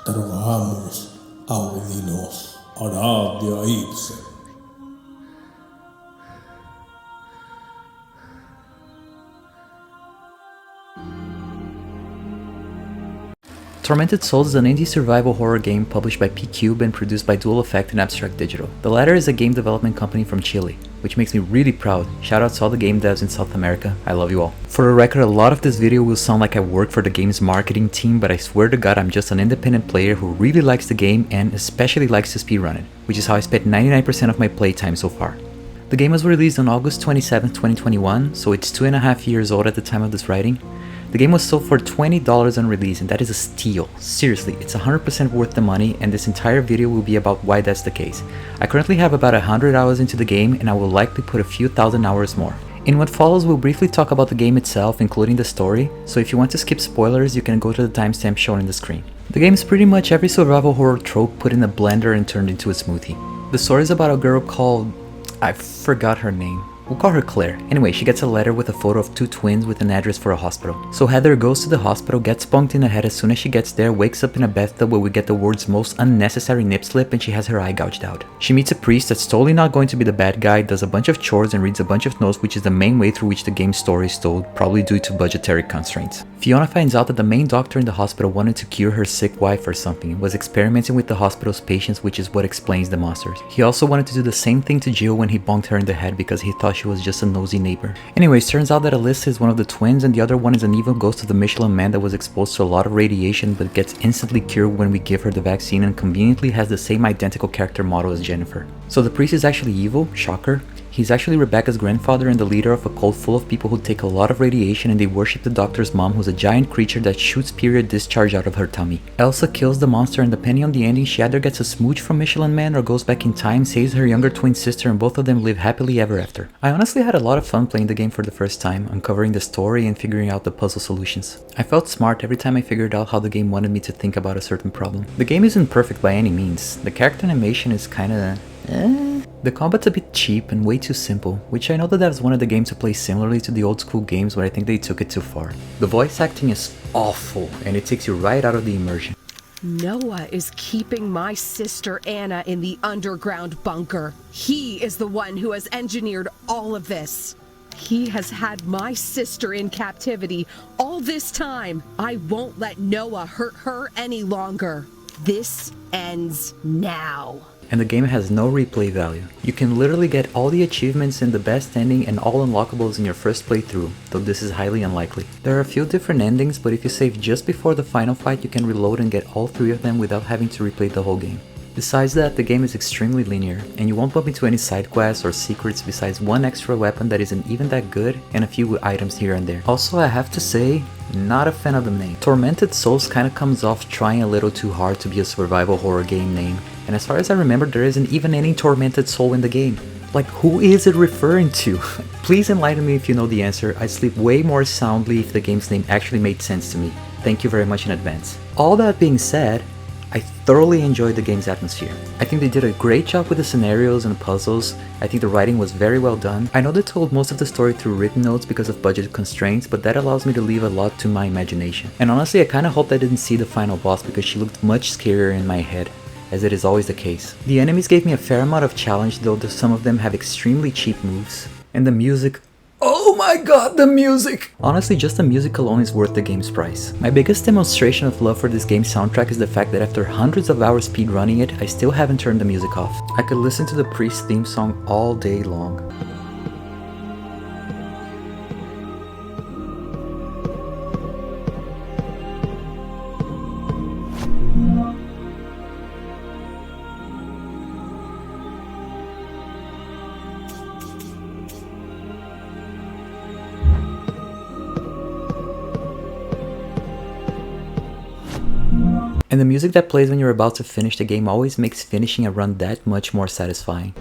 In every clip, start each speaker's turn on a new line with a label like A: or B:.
A: Trabajamos audinos aradia ipse.
B: Tormented Souls is an indie survival horror game published by P-Cube and produced by Dual Effect and Abstract Digital. The latter is a game development company from Chile, which makes me really proud. Shoutouts to all the game devs in South America, I love you all. For the record, a lot of this video will sound like I work for the game's marketing team, but I swear to god I'm just an independent player who really likes the game and especially likes to speedrun it, which is how I spent 99% of my playtime so far. The game was released on August 27, 2021, so it's 2.5 years old at the time of this writing. The game was sold for $20 on release, and that is a steal. Seriously, it's 100% worth the money, and this entire video will be about why that's the case. I currently have about 100 hours into the game, and I will likely put a few thousand hours more. In what follows, we'll briefly talk about the game itself, including the story, so if you want to skip spoilers, you can go to the timestamp shown in the screen. The game is pretty much every survival horror trope put in a blender and turned into a smoothie. The story is about a girl called... I forgot her name. We'll call her Claire. Anyway, she gets a letter with a photo of two twins with an address for a hospital. So Heather goes to the hospital, gets bunked in the head as soon as she gets there, wakes up in a bathtub where we get the world's most unnecessary nip slip, and she has her eye gouged out. She meets a priest that's totally not going to be the bad guy, does a bunch of chores and reads a bunch of notes, which is the main way through which the game's story is told, probably due to budgetary constraints. Fiona finds out that the main doctor in the hospital wanted to cure her sick wife or something and was experimenting with the hospital's patients, which is what explains the monsters. He also wanted to do the same thing to Jill when he bonked her in the head because he thought she was just a nosy neighbor. Anyways, turns out that Alyssa is one of the twins and the other one is an evil ghost of the Michelin Man that was exposed to a lot of radiation but gets instantly cured when we give her the vaccine and conveniently has the same identical character model as Jennifer. So the priest is actually evil, shocker. He's actually Rebecca's grandfather and the leader of a cult full of people who take a lot of radiation, and they worship the doctor's mom, who's a giant creature that shoots period discharge out of her tummy. Elsa kills the monster, and depending on the ending, she either gets a smooch from Michelin Man or goes back in time, saves her younger twin sister, and both of them live happily ever after. I honestly had a lot of fun playing the game for the first time, uncovering the story and figuring out the puzzle solutions. I felt smart every time I figured out how the game wanted me to think about a certain problem. The game isn't perfect by any means. The character animation is kinda... The combat's a bit cheap and way too simple, which I know that devs wanted the game to play similarly to the old school games, but I think they took it too far. The voice acting is awful, and it takes you right out of the immersion.
C: Noah is keeping my sister Anna in the underground bunker. He is the one who has engineered all of this. He has had my sister in captivity all this time. I won't let Noah hurt her any longer. This ends now.
B: And the game has no replay value. You can literally get all the achievements and the best ending and all unlockables in your first playthrough, though this is highly unlikely. There are a few different endings, but if you save just before the final fight, you can reload and get all three of them without having to replay the whole game. Besides that, the game is extremely linear, and you won't bump into any side quests or secrets besides one extra weapon that isn't even that good and a few items here and there. Also, I have to say, not a fan of the name. Tormented Souls kinda comes off trying a little too hard to be a survival horror game name, and as far as I remember, there isn't even any tormented soul in the game. Like, who is it referring to? Please enlighten me if you know the answer. I'd sleep way more soundly if the game's name actually made sense to me. Thank you very much in advance. All that being said, I thoroughly enjoyed the game's atmosphere. I think they did a great job with the scenarios and puzzles. I think the writing was very well done. I know they told most of the story through written notes because of budget constraints, but that allows me to leave a lot to my imagination. And honestly, I kinda hope I didn't see the final boss because she looked much scarier in my head, as it is always the case. The enemies gave me a fair amount of challenge, though some of them have extremely cheap moves. And the music... oh my god, the music! Honestly, just the music alone is worth the game's price. My biggest demonstration of love for this game's soundtrack is the fact that after hundreds of hours speedrunning it, I still haven't turned the music off. I could listen to the Priest theme song all day long. And the music that plays when you're about to finish the game always makes finishing a run that much more satisfying.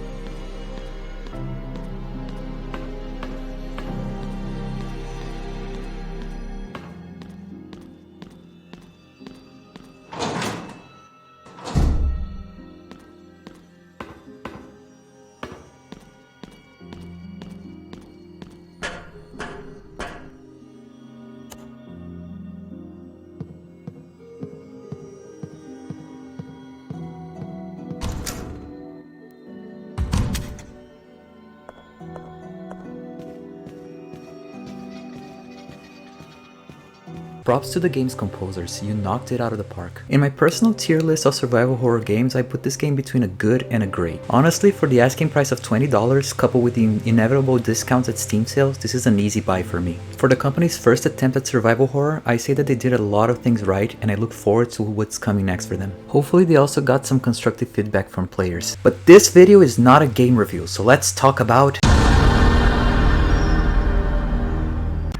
B: Props to the game's composers, you knocked it out of the park. In my personal tier list of survival horror games, I put this game between a good and a great. Honestly, for the asking price of $20, coupled with the inevitable discounts at Steam sales, this is an easy buy for me. For the company's first attempt at survival horror, I say that they did a lot of things right, and I look forward to what's coming next for them. Hopefully they also got some constructive feedback from players. But this video is not a game review, so let's talk about...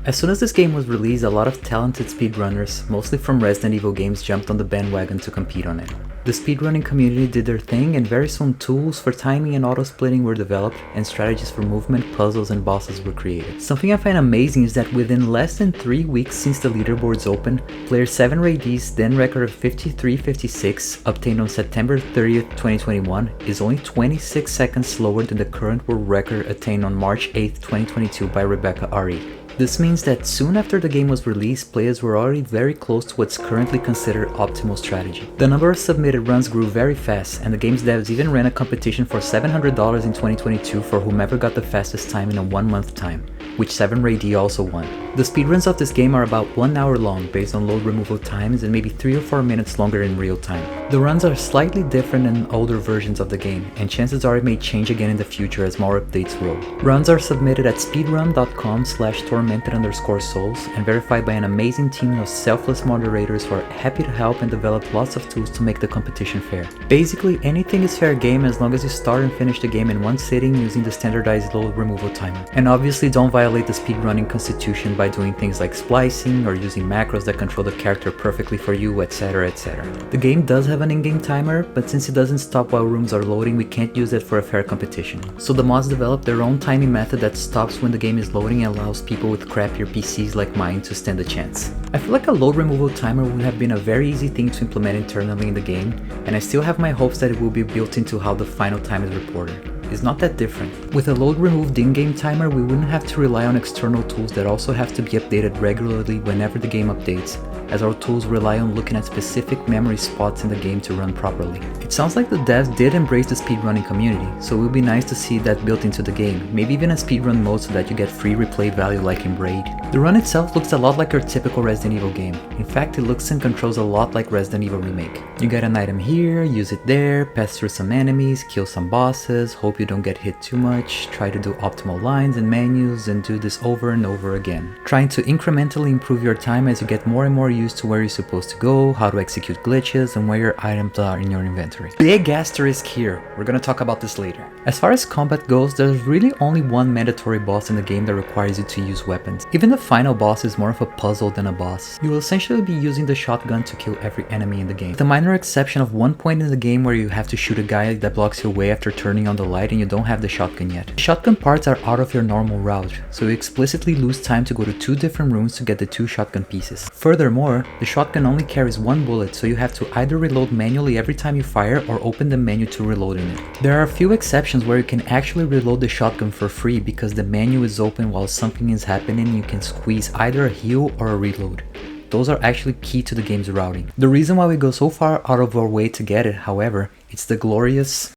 B: As soon as this game was released, a lot of talented speedrunners, mostly from Resident Evil games, jumped on the bandwagon to compete on it. The speedrunning community did their thing, and very soon tools for timing and auto-splitting were developed, and strategies for movement, puzzles, and bosses were created. Something I find amazing is that within less than 3 weeks since the leaderboards opened, player 7rayd's then record of 53.56, obtained on September 30th, 2021, is only 26 seconds slower than the current world record attained on March 8th, 2022 by Rebecca R.E. This means that soon after the game was released, players were already very close to what's currently considered optimal strategy. The number of submitted runs grew very fast, and the game's devs even ran a competition for $700 in 2022 for whomever got the fastest time in a 1-month time, which 7rayd also won. The speedruns of this game are about 1 hour long based on load removal times and maybe 3 or 4 minutes longer in real time. The runs are slightly different than older versions of the game, and chances are it may change again in the future as more updates roll. Runs are submitted at speedrun.com/tormented_souls and verified by an amazing team of selfless moderators who are happy to help and develop lots of tools to make the competition fair. Basically, anything is fair game as long as you start and finish the game in one sitting using the standardized load removal timer. And obviously don't violate the speedrunning constitution by doing things like splicing or using macros that control the character perfectly for you, etc, etc. The game does have an in-game timer, but since it doesn't stop while rooms are loading, we can't use it for a fair competition. So the mods developed their own timing method that stops when the game is loading and allows people with crappier PCs like mine to stand a chance. I feel like a load removal timer would have been a very easy thing to implement internally in the game, and I still have my hopes that it will be built into how the final time is reported. It's not that different. With a load removed in-game timer, we wouldn't have to rely on external tools that also have to be updated regularly whenever the game updates, as our tools rely on looking at specific memory spots in the game to run properly. It sounds like the devs did embrace the speedrunning community, so it would be nice to see that built into the game, maybe even a speedrun mode so that you get free replay value like in Raid. The run itself looks a lot like your typical Resident Evil game. In fact, it looks and controls a lot like Resident Evil Remake. You get an item here, use it there, pass through some enemies, kill some bosses, hope you don't get hit too much, try to do optimal lines and menus, and do this over and over again. Trying to incrementally improve your time as you get more and more used to where you're supposed to go, how to execute glitches, and where your items are in your inventory. Big asterisk here, we're gonna talk about this later. As far as combat goes, there's really only one mandatory boss in the game that requires you to use weapons. Even the final boss is more of a puzzle than a boss. You will essentially be using the shotgun to kill every enemy in the game. With the minor exception of one point in the game where you have to shoot a guy that blocks your way after turning on the light and you don't have the shotgun yet. The shotgun parts are out of your normal route, so you explicitly lose time to go to 2 different rooms to get the 2 shotgun pieces. Furthermore, the shotgun only carries 1 bullet, so you have to either reload manually every time you fire or open the menu to reload in it. There are a few exceptions where you can actually reload the shotgun for free because the menu is open while something is happening and you can squeeze either a heal or a reload. Those are actually key to the game's routing. The reason why we go so far out of our way to get it, however, it's the glorious...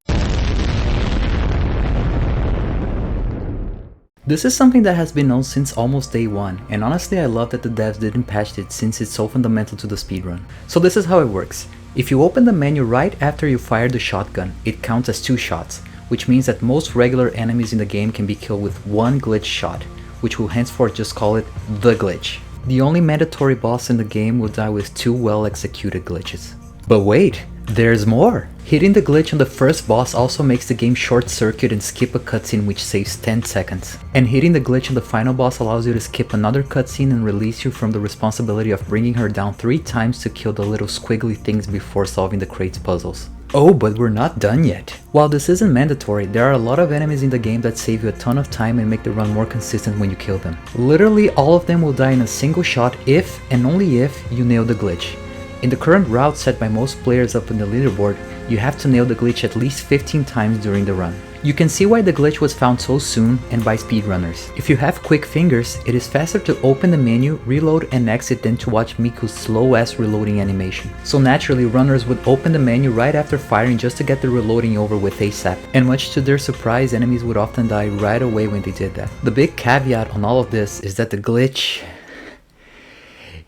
B: This is something that has been known since almost day one, and honestly I love that the devs didn't patch it since it's so fundamental to the speedrun. So this is how it works. If you open the menu right after you fire the shotgun, it counts as 2 shots, which means that most regular enemies in the game can be killed with 1 glitch shot, which we'll henceforth just call it the glitch. The only mandatory boss in the game will die with 2 well executed glitches. But wait, there's more! Hitting the glitch on the first boss also makes the game short circuit and skip a cutscene which saves 10 seconds. And hitting the glitch on the final boss allows you to skip another cutscene and release you from the responsibility of bringing her down 3 times to kill the little squiggly things before solving the crates puzzles. Oh, but we're not done yet. While this isn't mandatory, there are a lot of enemies in the game that save you a ton of time and make the run more consistent when you kill them. Literally all of them will die in a single shot if, and only if, you nail the glitch. In the current route set by most players up in the leaderboard, you have to nail the glitch at least 15 times during the run. You can see why the glitch was found so soon and by speedrunners. If you have quick fingers, it is faster to open the menu, reload and exit than to watch Miku's slow ass reloading animation. So naturally, runners would open the menu right after firing just to get the reloading over with ASAP. And much to their surprise, enemies would often die right away when they did that. The big caveat on all of this is that the glitch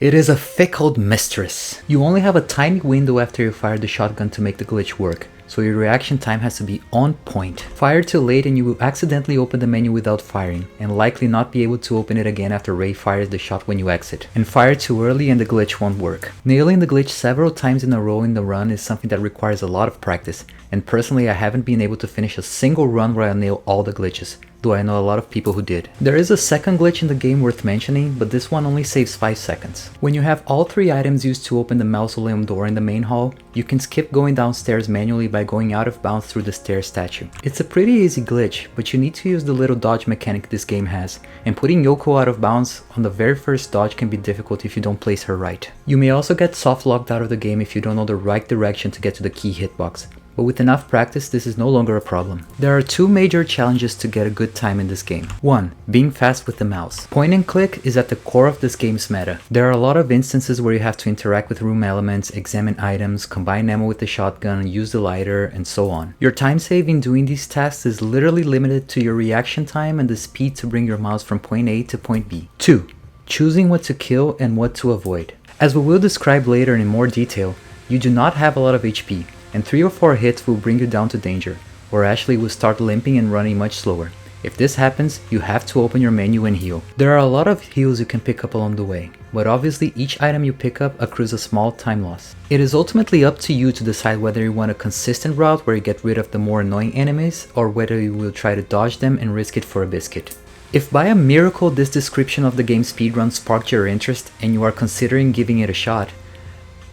B: It is a fickle mistress. You only have a tiny window after you fire the shotgun to make the glitch work, so your reaction time has to be on point. Fire too late and you will accidentally open the menu without firing, and likely not be able to open it again after Ray fires the shot when you exit. And fire too early and the glitch won't work. Nailing the glitch several times in a row in the run is something that requires a lot of practice, and personally I haven't been able to finish a single run where I nail all the glitches, though I know a lot of people who did. There is a second glitch in the game worth mentioning, but this one only saves 5 seconds. When you have all 3 items used to open the mausoleum door in the main hall, you can skip going downstairs manually by going out of bounds through the stair statue. It's a pretty easy glitch, but you need to use the little dodge mechanic this game has, and putting Yoko out of bounds on the very first dodge can be difficult if you don't place her right. You may also get soft locked out of the game if you don't know the right direction to get to the key hitbox, but with enough practice this is no longer a problem. There are 2 major challenges to get a good time in this game. 1. Being fast with the mouse. Point and click is at the core of this game's meta. There are a lot of instances where you have to interact with room elements, examine items, combine ammo with the shotgun, use the lighter, and so on. Your time saving doing these tasks is literally limited to your reaction time and the speed to bring your mouse from point A to point B. 2. Choosing what to kill and what to avoid. As we will describe later in more detail, you do not have a lot of HP, and 3 or 4 hits will bring you down to danger, or Ashley will start limping and running much slower. If this happens, you have to open your menu and heal. There are a lot of heals you can pick up along the way, but obviously each item you pick up accrues a small time loss. It is ultimately up to you to decide whether you want a consistent route where you get rid of the more annoying enemies, or whether you will try to dodge them and risk it for a biscuit. If by a miracle this description of the game speedrun sparked your interest and you are considering giving it a shot,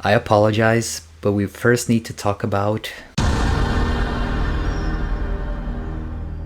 B: I apologize, but we first need to talk about...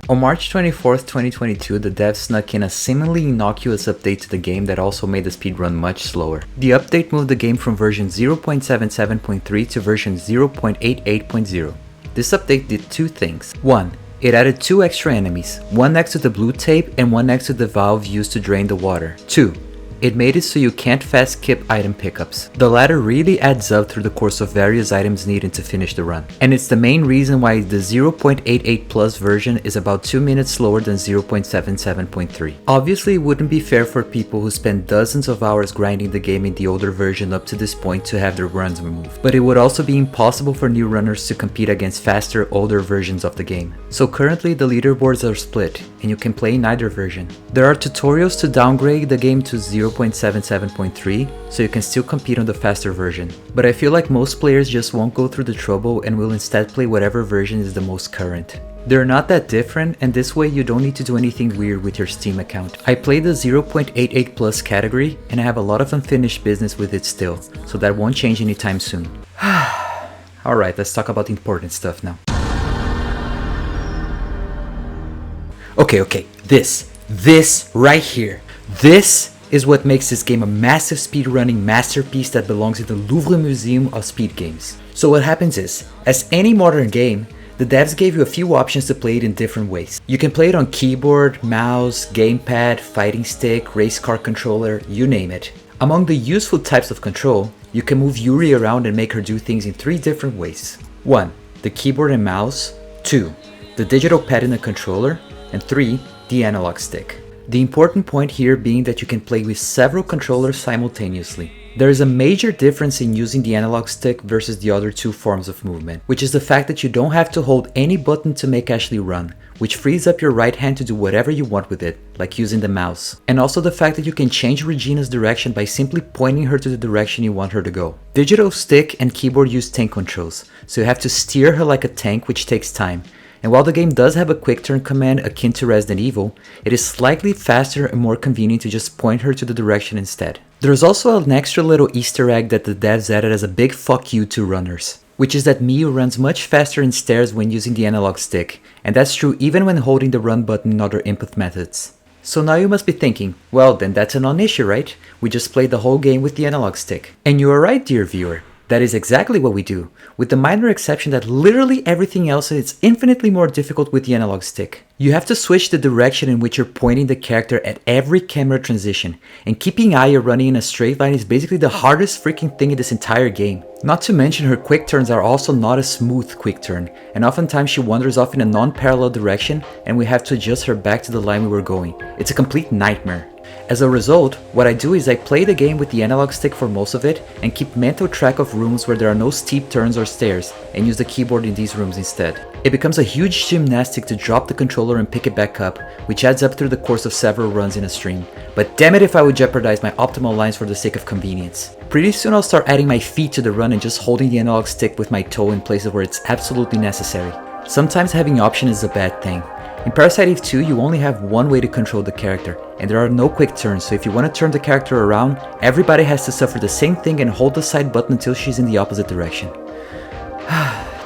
B: On March 24th, 2022, the devs snuck in a seemingly innocuous update to the game that also made the speedrun much slower. The update moved the game from version 0.77.3 to version 0.88.0. This update did 2 things. 1. It added 2 extra enemies, one next to the blue tape and one next to the valve used to drain the water. 2. It made it so you can't fast skip item pickups. The latter really adds up through the course of various items needed to finish the run. And it's the main reason why the 0.88 plus version is about 2 minutes slower than 0.77.3. Obviously it wouldn't be fair for people who spend dozens of hours grinding the game in the older version up to this point to have their runs removed. But it would also be impossible for new runners to compete against faster, older versions of the game. So currently the leaderboards are split, and you can play in either version. There are tutorials to downgrade the game to 0.77.3, so you can still compete on the faster version. But I feel like most players just won't go through the trouble and will instead play whatever version is the most current. They're not that different, and this way you don't need to do anything weird with your Steam account. I play the 0.88 plus category, and I have a lot of unfinished business with it still, so that won't change anytime soon. Alright, let's talk about the important stuff now. Okay, this right here. This is what makes this game a massive speedrunning masterpiece that belongs in the Louvre Museum of Speed Games. So what happens is, as any modern game, the devs gave you a few options to play it in different ways. You can play it on keyboard, mouse, gamepad, fighting stick, race car controller, you name it. Among the useful types of control, you can move Yuri around and make her do things in 3 different ways. 1. The keyboard and mouse. 2. The digital pad in the controller. And 3. The analog stick. The important point here being that you can play with several controllers simultaneously. There is a major difference in using the analog stick versus the other 2 forms of movement, which is the fact that you don't have to hold any button to make Ashley run, which frees up your right hand to do whatever you want with it, like using the mouse. And also the fact that you can change Regina's direction by simply pointing her to the direction you want her to go. Digital stick and keyboard use tank controls, so you have to steer her like a tank, which takes time. And while the game does have a quick turn command akin to Resident Evil, it is slightly faster and more convenient to just point her to the direction instead. There's also an extra little Easter egg that the devs added as a big fuck you to runners, which is that Miyu runs much faster in stairs when using the analog stick, and that's true even when holding the run button in other input methods. So now you must be thinking, well then that's a non-issue, right? We just played the whole game with the analog stick. And you are right, dear viewer. That is exactly what we do, with the minor exception that literally everything else is infinitely more difficult with the analog stick. You have to switch the direction in which you're pointing the character at every camera transition, and keeping Aya running in a straight line is basically the hardest freaking thing in this entire game. Not to mention her quick turns are also not a smooth quick turn, and oftentimes she wanders off in a non-parallel direction and we have to adjust her back to the line we were going. It's a complete nightmare. As a result, what I do is I play the game with the analog stick for most of it and keep mental track of rooms where there are no steep turns or stairs and use the keyboard in these rooms instead. It becomes a huge gymnastic to drop the controller and pick it back up, which adds up through the course of several runs in a stream. But damn it if I would jeopardize my optimal lines for the sake of convenience. Pretty soon I'll start adding my feet to the run and just holding the analog stick with my toe in places where it's absolutely necessary. Sometimes having option is a bad thing. In Parasite Eve 2, you only have one way to control the character, and there are no quick turns, so if you want to turn the character around, everybody has to suffer the same thing and hold the side button until she's in the opposite direction.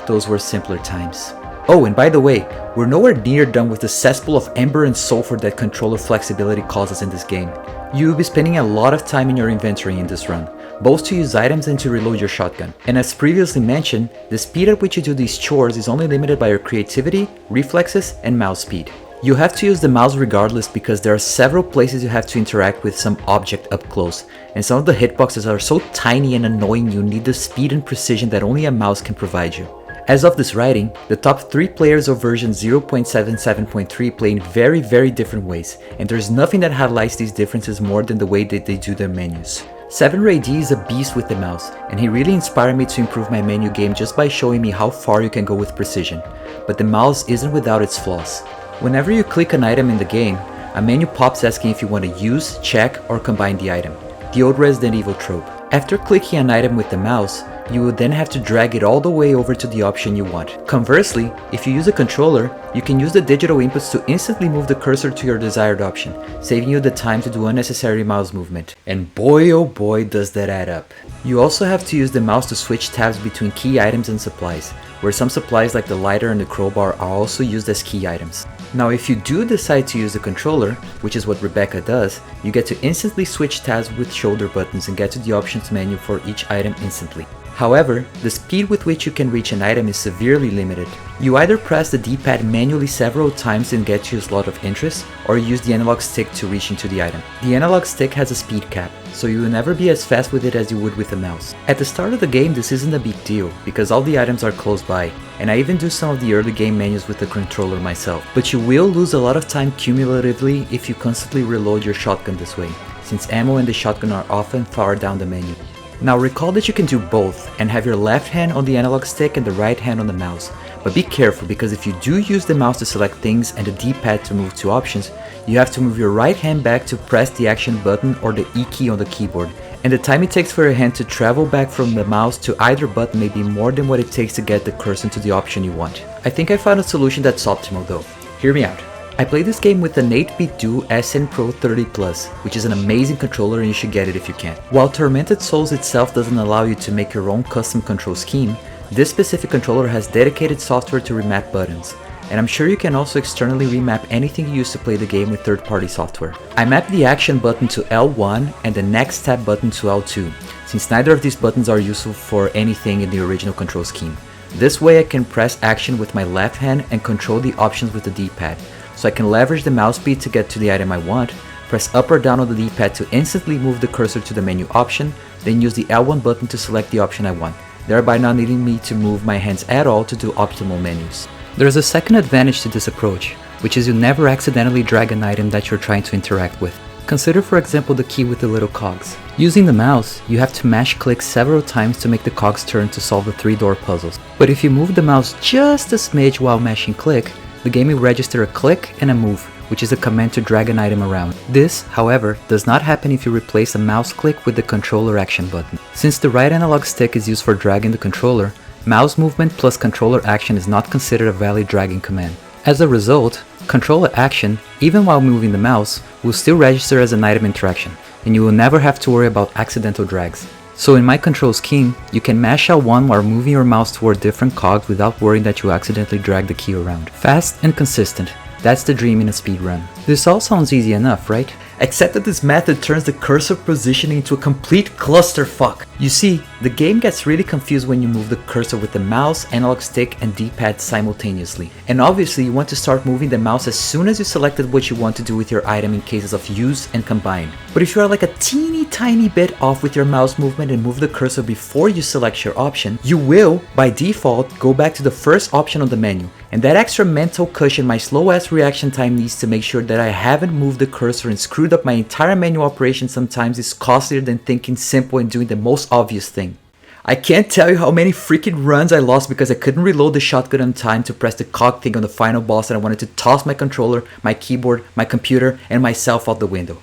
B: Those were simpler times. Oh, and by the way, we're nowhere near done with the cesspool of ember and sulfur that controller flexibility causes in this game. You'll be spending a lot of time in your inventory in this run, both to use items and to reload your shotgun. And as previously mentioned, the speed at which you do these chores is only limited by your creativity, reflexes, and mouse speed. You have to use the mouse regardless because there are several places you have to interact with some object up close, and some of the hitboxes are so tiny and annoying you need the speed and precision that only a mouse can provide you. As of this writing, the top 3 players of version 0.77.3 play in very different ways, and there's nothing that highlights these differences more than the way that they do their menus. 7rayD is a beast with the mouse, and he really inspired me to improve my menu game just by showing me how far you can go with precision, but the mouse isn't without its flaws. Whenever you click an item in the game, a menu pops asking if you want to use, check, or combine the item, the old Resident Evil trope. After clicking an item with the mouse, you will then have to drag it all the way over to the option you want. Conversely, if you use a controller, you can use the digital inputs to instantly move the cursor to your desired option, saving you the time to do unnecessary mouse movement. And boy oh boy does that add up. You also have to use the mouse to switch tabs between key items and supplies, where some supplies like the lighter and the crowbar are also used as key items. Now if you do decide to use the controller, which is what Rebecca does, you get to instantly switch tabs with shoulder buttons and get to the options menu for each item instantly. However, the speed with which you can reach an item is severely limited. You either press the D-pad manually several times and get to a slot of interest, or use the analog stick to reach into the item. The analog stick has a speed cap, so you will never be as fast with it as you would with a mouse. At the start of the game this isn't a big deal, because all the items are close by, and I even do some of the early game menus with the controller myself. But you will lose a lot of time cumulatively if you constantly reload your shotgun this way, since ammo and the shotgun are often far down the menu. Now recall that you can do both and have your left hand on the analog stick and the right hand on the mouse, but be careful because if you do use the mouse to select things and the D-pad to move to options, you have to move your right hand back to press the action button or the E key on the keyboard, and the time it takes for your hand to travel back from the mouse to either button may be more than what it takes to get the cursor to the option you want. I think I found a solution that's optimal though. Hear me out. I played this game with an 8-bit Duo SN Pro 30 Plus, which is an amazing controller and you should get it if you can. While Tormented Souls itself doesn't allow you to make your own custom control scheme, this specific controller has dedicated software to remap buttons, and I'm sure you can also externally remap anything you use to play the game with third-party software. I mapped the action button to L1 and the next tab button to L2, since neither of these buttons are useful for anything in the original control scheme. This way I can press action with my left hand and control the options with the D-pad. So I can leverage the mouse speed to get to the item I want, press up or down on the D-pad to instantly move the cursor to the menu option, then use the L1 button to select the option I want, thereby not needing me to move my hands at all to do optimal menus. There is a second advantage to this approach, which is you never accidentally drag an item that you're trying to interact with. Consider for example the key with the little cogs. Using the mouse, you have to mash click several times to make the cogs turn to solve the 3-door puzzles. But if you move the mouse just a smidge while mashing click, the game will register a click and a move, which is a command to drag an item around. This, however, does not happen if you replace a mouse click with the controller action button. Since the right analog stick is used for dragging the controller, mouse movement plus controller action is not considered a valid dragging command. As a result, controller action, even while moving the mouse, will still register as an item interaction, and you will never have to worry about accidental drags. So in my control scheme, you can mash L1 while moving your mouse toward different cogs without worrying that you accidentally drag the key around. Fast and consistent. That's the dream in a speedrun. This all sounds easy enough, right? Except that this method turns the cursor positioning into a complete clusterfuck. You see, the game gets really confused when you move the cursor with the mouse, analog stick, and D-pad simultaneously. And obviously you want to start moving the mouse as soon as you selected what you want to do with your item in cases of use and combine. But if you are like a teeny tiny bit off with your mouse movement and move the cursor before you select your option, you will, by default, go back to the first option on the menu. And that extra mental cushion my slow ass reaction time needs to make sure that that I haven't moved the cursor and screwed up my entire menu operation sometimes is costlier than thinking simple and doing the most obvious thing. I can't tell you how many freaking runs I lost because I couldn't reload the shotgun in time to press the cog thing on the final boss and I wanted to toss my controller, my keyboard, my computer, and myself out the window.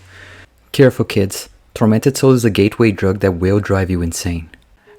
B: Careful kids, Tormented Souls is a gateway drug that will drive you insane.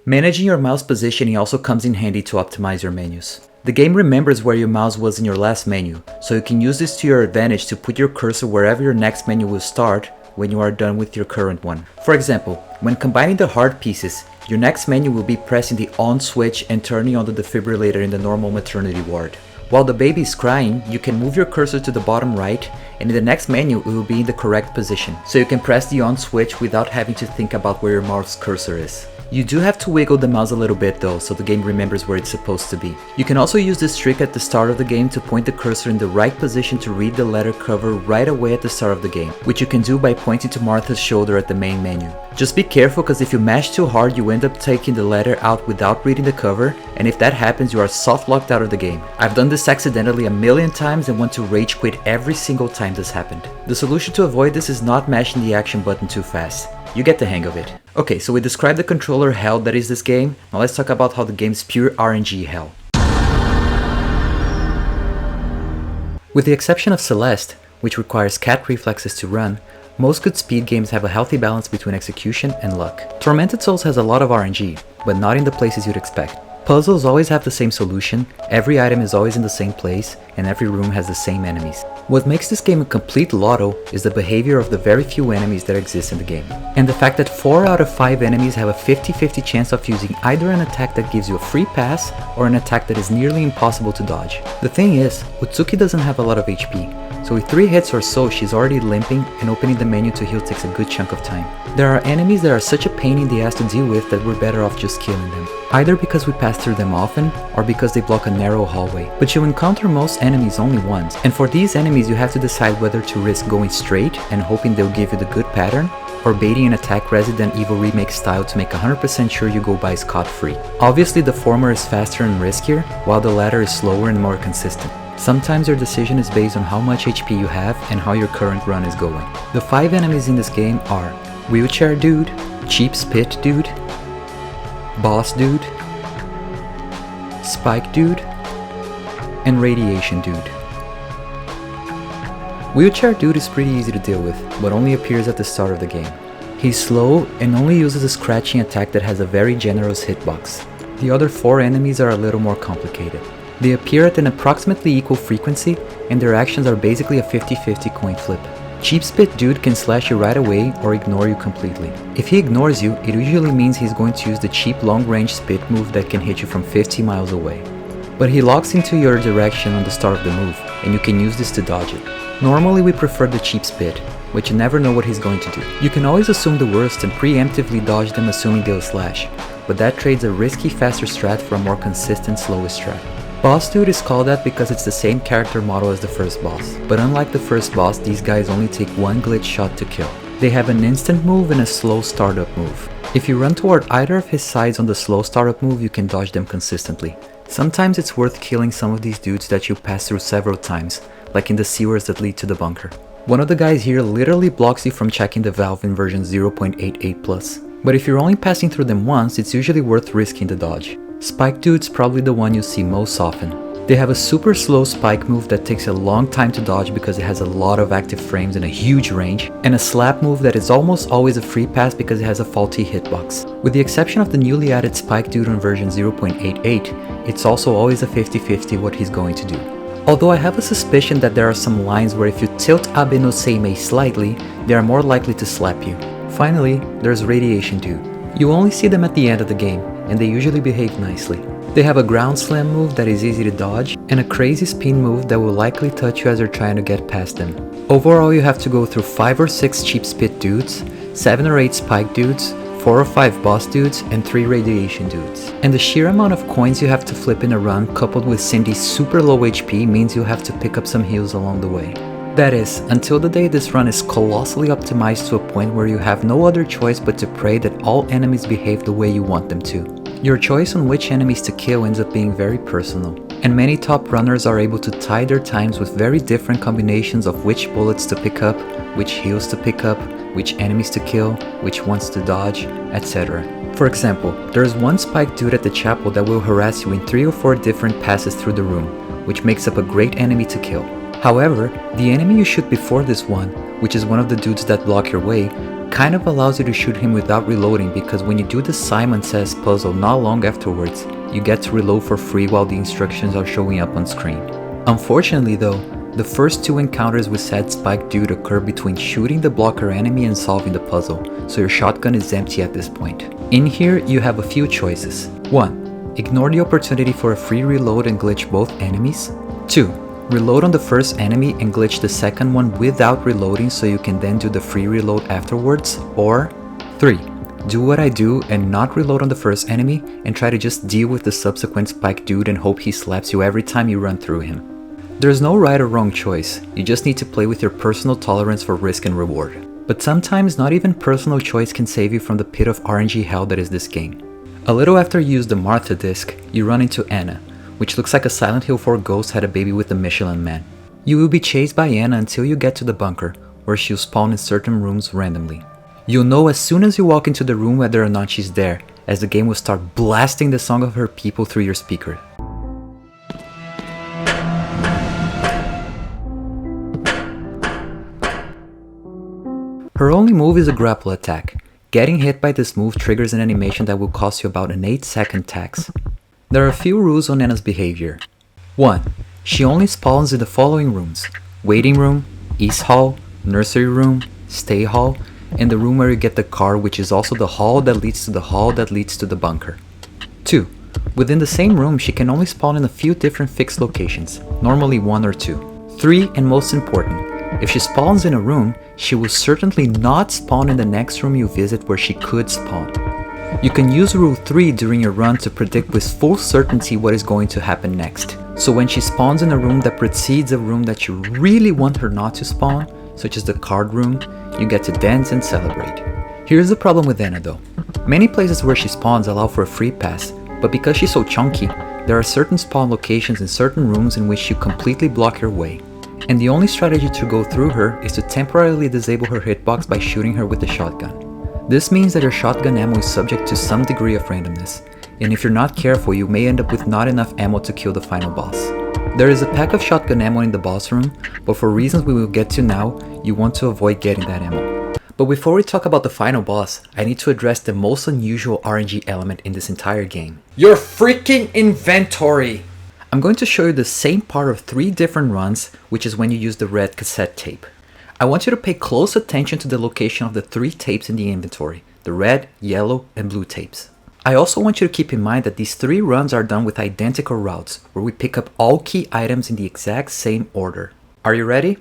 B: Managing your mouse positioning also comes in handy to optimize your menus. The game remembers where your mouse was in your last menu, so you can use this to your advantage to put your cursor wherever your next menu will start when you are done with your current one. For example, when combining the hard pieces, your next menu will be pressing the on switch and turning on the defibrillator in the normal maternity ward. While the baby is crying, you can move your cursor to the bottom right, and in the next menu it will be in the correct position, so you can press the on switch without having to think about where your mouse cursor is. You do have to wiggle the mouse a little bit though, so the game remembers where it's supposed to be. You can also use this trick at the start of the game to point the cursor in the right position to read the letter cover right away at the start of the game, which you can do by pointing to Martha's shoulder at the main menu. Just be careful, because if you mash too hard you end up taking the letter out without reading the cover, and if that happens you are soft locked out of the game. I've done this accidentally a million times and want to rage quit every single time this happened. The solution to avoid this is not mashing the action button too fast. You get the hang of it. Okay, so we described the controller hell that is this game. Now let's talk about how the game's pure RNG hell. With the exception of Celeste, which requires cat reflexes to run, most good speed games have a healthy balance between execution and luck. Tormented Souls has a lot of RNG, but not in the places you'd expect. Puzzles always have the same solution, every item is always in the same place, and every room has the same enemies. What makes this game a complete lotto is the behavior of the very few enemies that exist in the game, and the fact that 4 out of 5 enemies have a 50-50 chance of using either an attack that gives you a free pass or an attack that is nearly impossible to dodge. The thing is, Utsuki doesn't have a lot of HP, so with 3 hits or so she's already limping, and opening the menu to heal takes a good chunk of time. There are enemies that are such a pain in the ass to deal with that we're better off just killing them, either because we pass through them often or because they block a narrow hallway. But you encounter most enemies only once, and for these enemies you have to decide whether to risk going straight and hoping they'll give you the good pattern, or baiting an attack Resident Evil Remake style to make 100% sure you go by scot-free. Obviously the former is faster and riskier, while the latter is slower and more consistent. Sometimes your decision is based on how much HP you have and how your current run is going. The 5 enemies in this game are Wheelchair Dude, Cheap Spit Dude, Boss Dude, Spike Dude, and Radiation Dude. Wheelchair Dude is pretty easy to deal with, but only appears at the start of the game. He's slow and only uses a scratching attack that has a very generous hitbox. The other 4 enemies are a little more complicated. They appear at an approximately equal frequency, and their actions are basically a 50-50 coin flip. Cheap Spit Dude can slash you right away or ignore you completely. If he ignores you, it usually means he's going to use the cheap long-range spit move that can hit you from 50 miles away. But he locks into your direction on the start of the move, and you can use this to dodge it. Normally we prefer the cheap spit, which you never know what he's going to do. You can always assume the worst and preemptively dodge them assuming they'll slash, but that trades a risky faster strat for a more consistent slowest strat. Boss Dude is called that because it's the same character model as the first boss, but unlike the first boss, these guys only take 1 glitch shot to kill. They have an instant move and a slow startup move. If you run toward either of his sides on the slow startup move, you can dodge them consistently. Sometimes it's worth killing some of these dudes that you pass through several times, like in the sewers that lead to the bunker. One of the guys here literally blocks you from checking the valve in version 0.88+. But if you're only passing through them once, it's usually worth risking the dodge. Spike Dude's probably the one you see most often. They have a super slow spike move that takes a long time to dodge because it has a lot of active frames and a huge range, and a slap move that is almost always a free pass because it has a faulty hitbox. With the exception of the newly added Spike Dude on version 0.88, it's also always a 50-50 what he's going to do. Although I have a suspicion that there are some lines where if you tilt Abe no Seimei slightly, they are more likely to slap you. Finally, there's Radiation Dude. You only see them at the end of the game, and they usually behave nicely. They have a ground slam move that is easy to dodge, and a crazy spin move that will likely touch you as you're trying to get past them. Overall, you have to go through 5 or 6 cheap spit dudes, 7 or 8 spike dudes, 4 or 5 boss dudes, and 3 radiation dudes. And the sheer amount of coins you have to flip in a run coupled with Cindy's super low HP means you'll have to pick up some heals along the way. That is, until the day this run is colossally optimized to a point where you have no other choice but to pray that all enemies behave the way you want them to. Your choice on which enemies to kill ends up being very personal, and many top runners are able to tie their times with very different combinations of which bullets to pick up, which heals to pick up, which enemies to kill, which ones to dodge, etc. For example, there is one spike dude at the chapel that will harass you in 3 or 4 different passes through the room, which makes up a great enemy to kill. However, the enemy you shoot before this one, which is one of the dudes that block your way, kind of allows you to shoot him without reloading, because when you do the Simon Says puzzle not long afterwards, you get to reload for free while the instructions are showing up on screen. Unfortunately though, the first 2 encounters with said spike dude occur between shooting the blocker enemy and solving the puzzle, so your shotgun is empty at this point. In here, you have a few choices. 1. Ignore the opportunity for a free reload and glitch both enemies. 2. Reload on the first enemy and glitch the second one without reloading so you can then do the free reload afterwards. Or 3. Do what I do and not reload on the first enemy and try to just deal with the subsequent spike dude and hope he slaps you every time you run through him. There's no right or wrong choice, you just need to play with your personal tolerance for risk and reward. But sometimes not even personal choice can save you from the pit of RNG hell that is this game. A little after you use the Martha disc, you run into Anna, which looks like a Silent Hill 4 ghost had a baby with the Michelin Man. You will be chased by Anna until you get to the bunker, where she'll spawn in certain rooms randomly. You'll know as soon as you walk into the room whether or not she's there, as the game will start blasting the song of her people through your speaker. Her only move is a grapple attack. Getting hit by this move triggers an animation that will cost you about an 8-second tax. There are a few rules on Anna's behavior. 1. She only spawns in the following rooms: waiting room, east hall, nursery room, stay hall, and the room where you get the car, which is also the hall that leads to the hall that leads to the bunker. 2. Within the same room, she can only spawn in a few different fixed locations, normally 1 or 2. 3, and most important, if she spawns in a room, she will certainly not spawn in the next room you visit where she could spawn. You can use rule 3 during your run to predict with full certainty what is going to happen next. So when she spawns in a room that precedes a room that you really want her not to spawn, such as the card room, you get to dance and celebrate. Here's the problem with Anna though. Many places where she spawns allow for a free pass, but because she's so chunky, there are certain spawn locations in certain rooms in which you completely block your way. And the only strategy to go through her is to temporarily disable her hitbox by shooting her with a shotgun. This means that your shotgun ammo is subject to some degree of randomness, and if you're not careful, you may end up with not enough ammo to kill the final boss. There is a pack of shotgun ammo in the boss room, but for reasons we will get to now, you want to avoid getting that ammo. But before we talk about the final boss, I need to address the most unusual RNG element in this entire game. Your freaking inventory! I'm going to show you the same part of 3 different runs, which is when you use the red cassette tape. I want you to pay close attention to the location of the 3 tapes in the inventory, the red, yellow, and blue tapes. I also want you to keep in mind that these 3 runs are done with identical routes, where we pick up all key items in the exact same order. Are you ready?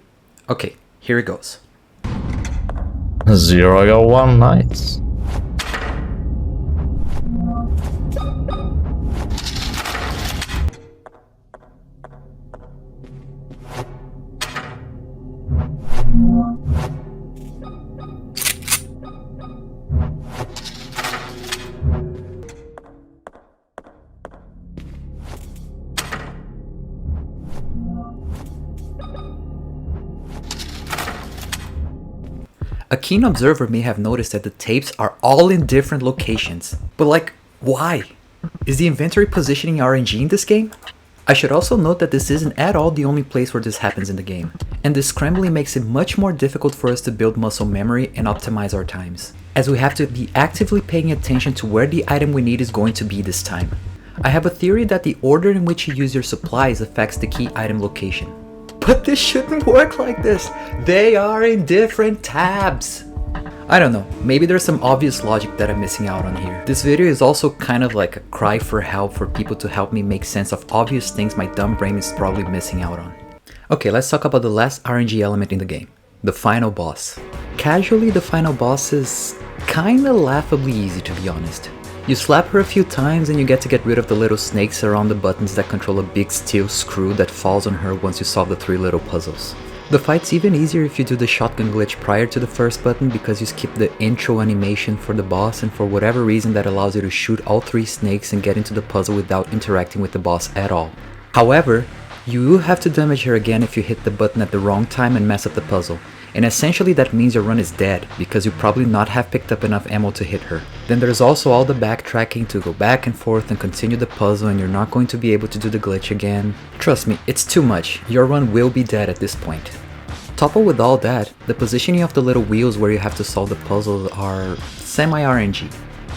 B: Okay, here it goes.
D: 001 nights.
B: A keen observer may have noticed that the tapes are all in different locations. But like, why? Is the inventory positioning RNG in this game? I should also note that this isn't at all the only place where this happens in the game, and this scrambling makes it much more difficult for us to build muscle memory and optimize our times, as we have to be actively paying attention to where the item we need is going to be this time. I have a theory that the order in which you use your supplies affects the key item location. But this shouldn't work like this! They are in different tabs! I don't know, maybe there's some obvious logic that I'm missing out on here. This video is also kind of like a cry for help for people to help me make sense of obvious things my dumb brain is probably missing out on. Okay, let's talk about the last RNG element in the game, the final boss. Casually, the final boss is kinda laughably easy, to be honest. You slap her a few times and you get to get rid of the little snakes around the buttons that control a big steel screw that falls on her once you solve the 3 little puzzles. The fight's even easier if you do the shotgun glitch prior to the first button, because you skip the intro animation for the boss, and for whatever reason that allows you to shoot all 3 snakes and get into the puzzle without interacting with the boss at all. However, you will have to damage her again if you hit the button at the wrong time and mess up the puzzle. And essentially that means your run is dead, because you probably not have picked up enough ammo to hit her. Then there's also all the backtracking to go back and forth and continue the puzzle, and you're not going to be able to do the glitch again. Trust me, it's too much. Your run will be dead at this point. Toppled with all that, the positioning of the little wheels where you have to solve the puzzles are semi-RNG.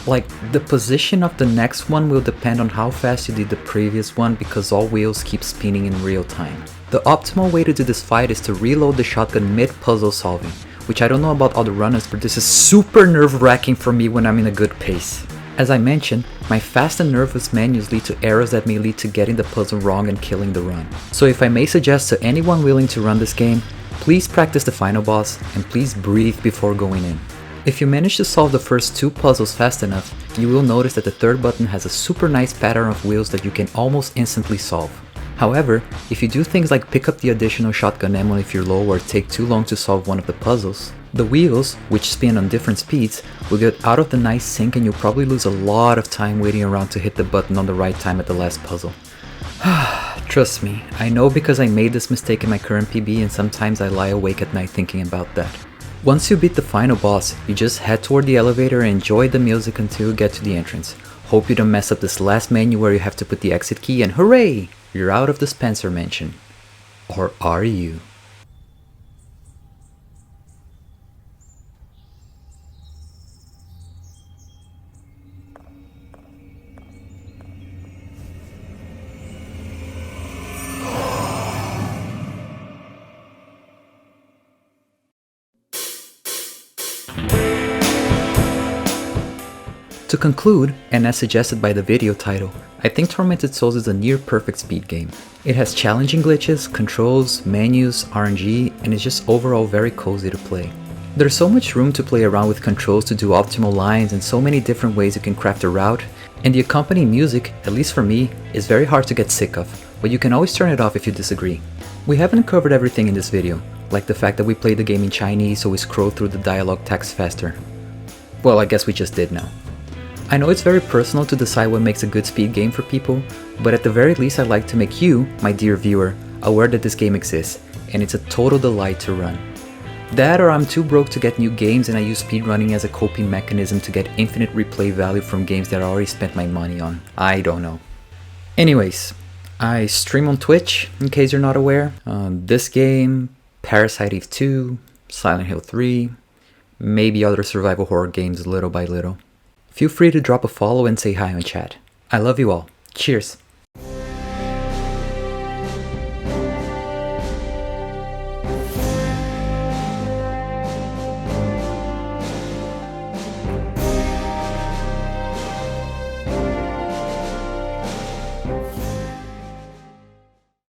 B: Like, the position of the next one will depend on how fast you did the previous one, because all wheels keep spinning in real time. The optimal way to do this fight is to reload the shotgun mid-puzzle solving, which I don't know about other runners, but this is super nerve-wracking for me when I'm in a good pace. As I mentioned, my fast and nervous menus lead to errors that may lead to getting the puzzle wrong and killing the run. So if I may suggest to anyone willing to run this game, please practice the final boss, and please breathe before going in. If you manage to solve the first 2 puzzles fast enough, you will notice that the third button has a super nice pattern of wheels that you can almost instantly solve. However, if you do things like pick up the additional shotgun ammo if you're low or take too long to solve one of the puzzles, the wheels, which spin on different speeds, will get out of the nice sync and you'll probably lose a lot of time waiting around to hit the button on the right time at the last puzzle. Trust me, I know because I made this mistake in my current PB and sometimes I lie awake at night thinking about that. Once you beat the final boss, you just head toward the elevator and enjoy the music until you get to the entrance. Hope you don't mess up this last menu where you have to put the exit key and hooray! You're out of the Spencer mansion. Or are you? To conclude, and as suggested by the video title, I think Tormented Souls is a near perfect speed game. It has challenging glitches, controls, menus, RNG, and is just overall very cozy to play. There's so much room to play around with controls to do optimal lines and so many different ways you can craft a route, and the accompanying music, at least for me, is very hard to get sick of, but you can always turn it off if you disagree. We haven't covered everything in this video, like the fact that we played the game in Chinese so we scroll through the dialogue text faster. Well, I guess we just did now. I know it's very personal to decide what makes a good speed game for people, but at the very least I'd like to make you, my dear viewer, aware that this game exists, and it's a total delight to run. That or I'm too broke to get new games and I use speedrunning as a coping mechanism to get infinite replay value from games that I already spent my money on. I don't know. Anyways, I stream on Twitch, in case you're not aware. This game, Parasite Eve 2, Silent Hill 3, maybe other survival horror games little by little. Feel free to drop a follow and say hi on chat. I love you all. Cheers!